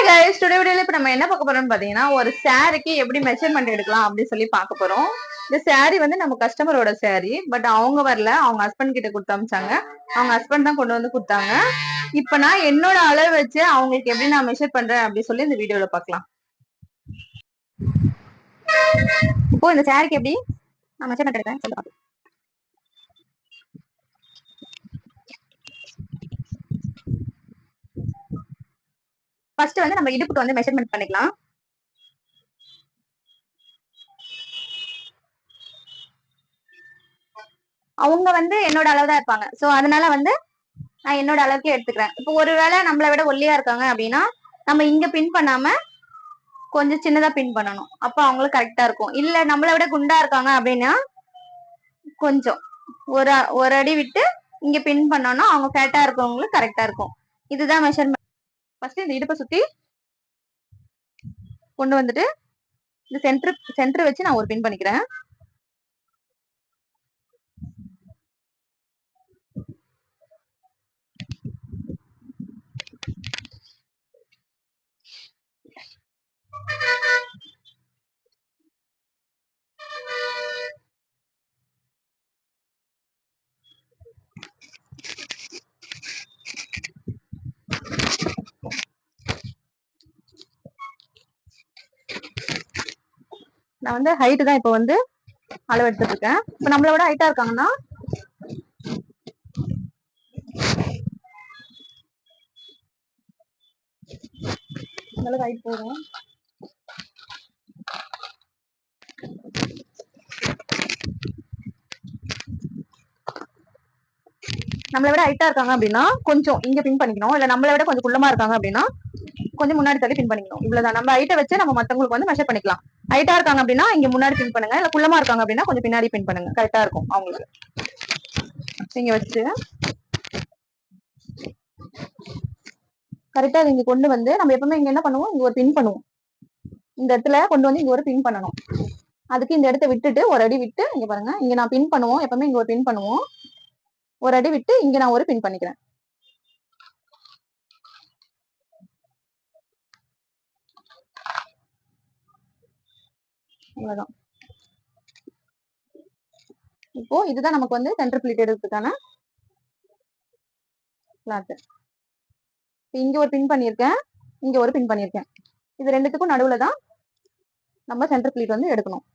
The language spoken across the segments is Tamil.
கைஸ், டுடே வீடியோல இப்ப நம்ம என்ன பார்க்க போறோம்னு பாத்தீங்கன்னா, ஒரு சாரிக்கு எப்படி மெஷர்மெண்ட் எடுக்கலாம் அப்படின்னு சொல்லி பார்க்க போறோம். இந்த சாரி வந்து நம்ம கஸ்டமரோட சாரி, பட் அவங்க வரல, அவங்க ஹஸ்பண்ட் கிட்ட கொடுத்து அமிச்சாங்க. அவங்க ஹஸ்பண்ட் தான் கொண்டு வந்து கொடுத்தாங்க. இப்ப நான் என்னோட அளவு வச்சு அவங்களுக்கு எப்படி நான் மெஷர் பண்றேன் அப்படின்னு சொல்லி இந்த வீடியோல பார்க்கலாம். இப்போ இந்த சாரிக்கு எப்படி நான் மெஷர்மெண்ட் எடுக்கிறேன் சொல்லுங்க. ஃபர்ஸ்ட் வந்து நம்ம இடுப்புக்கு வந்து மெஷர்மெண்ட் பண்ணிக்கலாம். அவங்க வந்து என்னோட அளவு தான் இருப்பாங்க. சோ அதனால வந்து நான் என்னோட அளவுக்கு எடுத்துக்கிறேன். இப்போ ஒருவேளை நம்மளை விட ஒல்லியா இருக்காங்க அப்படின்னா நம்ம இங்க பின் பண்ணாம கொஞ்சம் சின்னதா பின் பண்ணணும். அப்ப அவங்களுக்கு கரெக்டா இருக்கும். இல்ல நம்மளை விட குண்டா இருக்காங்க அப்படின்னா கொஞ்சம் ஒரு அடி விட்டு இங்க பின் பண்ணோம்னா அவங்க ஃபேட்டா இருக்கவங்களுக்கு கரெக்டா இருக்கும். இதுதான் மெஷர்மெண்ட். ஃபர்ஸ்ட் இந்த இடுப்பை சுத்தி கொண்டு வந்துட்டு இந்த சென்டர் வச்சு நான் ஒரு பின் பண்ணிக்கிறேன். நான் வந்து ஹைட் தான் இப்ப வந்து அளவு எடுத்துட்டு இருக்கேன். இப்ப நம்மள விட ஹைட்டா இருக்காங்கன்னா நல்ல ஹைட் போதும். நம்மளை விட ஹைட்டா இருக்காங்க அப்படின்னா கொஞ்சம் இங்க பின் பண்ணிக்கணும். இல்ல நம்மளை விட கொஞ்சம் குள்ளமா இருக்காங்க அப்படின்னா கொஞ்சம் முன்னாடி தள்ளி பின் பண்ணிக்கணும். இவ்வளவுதான். நம்ம ஹைட்டை வச்சு நம்ம மத்தவங்களுக்கு வந்து மெஷர் பண்ணிக்கலாம். ஹைட்டா இருக்காங்க அப்படின்னா இங்க முன்னாடி பின் பண்ணுங்க. இல்ல குள்ளமா இருக்காங்க அப்படின்னா கொஞ்சம் பின்னாடி பின் பண்ணுங்க. கரெக்டா இருக்கும் அவங்களுக்கு. இங்க வச்சு கரெக்டா இங்க கொண்டு வந்து நம்ம எப்பவுமே இங்க என்ன பண்ணுவோம், இங்க ஒரு பின் பண்ணுவோம். இந்த இடத்துல கொண்டு வந்து இங்க ஒரு பின் பண்ணணும். அதுக்கு இந்த இடத்த விட்டுட்டு ஒரு அடி விட்டு இங்க பாருங்க, இங்க நான் பின் பண்ணுவோம். எப்பவுமே இங்க ஒரு பின் பண்ணுவோம். ஒரு அடி விட்டு இங்க நான் ஒரு பின் பண்ணிக்கிறேன். அவ்வளவுதான். இப்போ இதுதான் நமக்கு வந்து சென்டர் பிளேட் எடுக்கிறதுக்கான கிளாத். இங்க ஒரு பின் பண்ணிருக்கேன், இங்க ஒரு பின் பண்ணிருக்கேன். இது ரெண்டுத்துக்கும் நடுவுல தான் நம்ம சென்டர் பிளேட் வந்து எடுக்கணும்.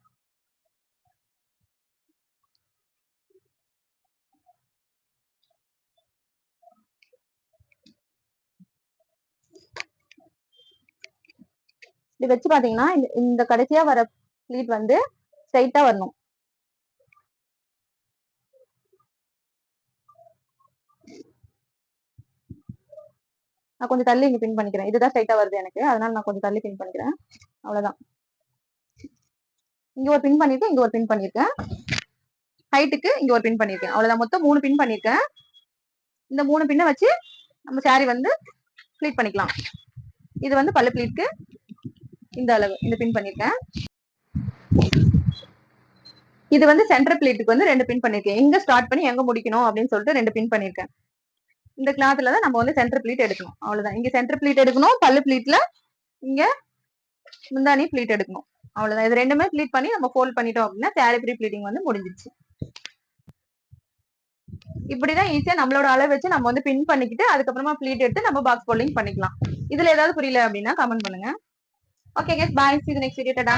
இது வச்சு பாத்தீங்கன்னா இந்த கடைசியா வர பிளேட் வந்து ஸ்ட்ரைட்டா வரணும். நான் கொஞ்சம் தள்ளி இங்க பின் பண்ணிக்கிறேன். இதுதான் ஸ்ட்ரைட்டா வருது எனக்கு, அதனால நான் கொஞ்சம் தள்ளி பின் பண்ணிக்கிறேன். அவ்வளவுதான். இங்க ஒரு பின் பண்ணிருக்கேன், இங்க ஒரு பின் பண்ணிருக்கேன். ஹைட்டுக்கு இங்க ஒரு பின் பண்ணிருக்கேன். அவ்வளவுதான். மொத்தம் 3 பின் பண்ணிருக்கேன். இந்த 3 பின்னை வச்சு நம்ம சாரி வந்து ப்ளீட் பண்ணிக்கலாம். இது வந்து பல்லு ப்ளீட்க்கு இந்த அளவு இந்த பின் பண்ணிருக்கேன். இது வந்து சென்டர் பிளேட்டுக்கு வந்து 2 பின் பண்ணிருக்கேன். எங்க ஸ்டார்ட் பண்ணி எங்க முடிக்கணும் அப்படின்னு சொல்லிட்டு 2 பின் பண்ணிருக்கேன். இந்த கிளாத்ல தான் நம்ம வந்து சென்டர் பிளேட் எடுக்கணும். அவ்வளவுதான். இங்க சென்டர் பிளேட் எடுக்கணும், பல்லு பிளேட்ல இங்க முந்தானி பிளேட் எடுக்கணும். அவ்வளவுதான். இது ரெண்டுமே பிளீட் பண்ணி நம்ம ஃபோல்ட் பண்ணிட்டோம் அப்படின்னா சாரி ப்ரீ பிளீட்டிங் வந்து முடிஞ்சிச்சு. இப்படிதான் ஈஸியா நம்மளோட அளவு வச்சு நம்ம வந்து பின் பண்ணிக்கிட்டு அதுக்கப்புறமா பிளீட் எடுத்து நம்ம பாக்ஸ் ஃபோல்டிங் பண்ணிக்கலாம். இதுல ஏதாவது புரியல அப்படின்னா கமெண்ட் பண்ணுங்க. Okay guys, bye. See you next video. Tata.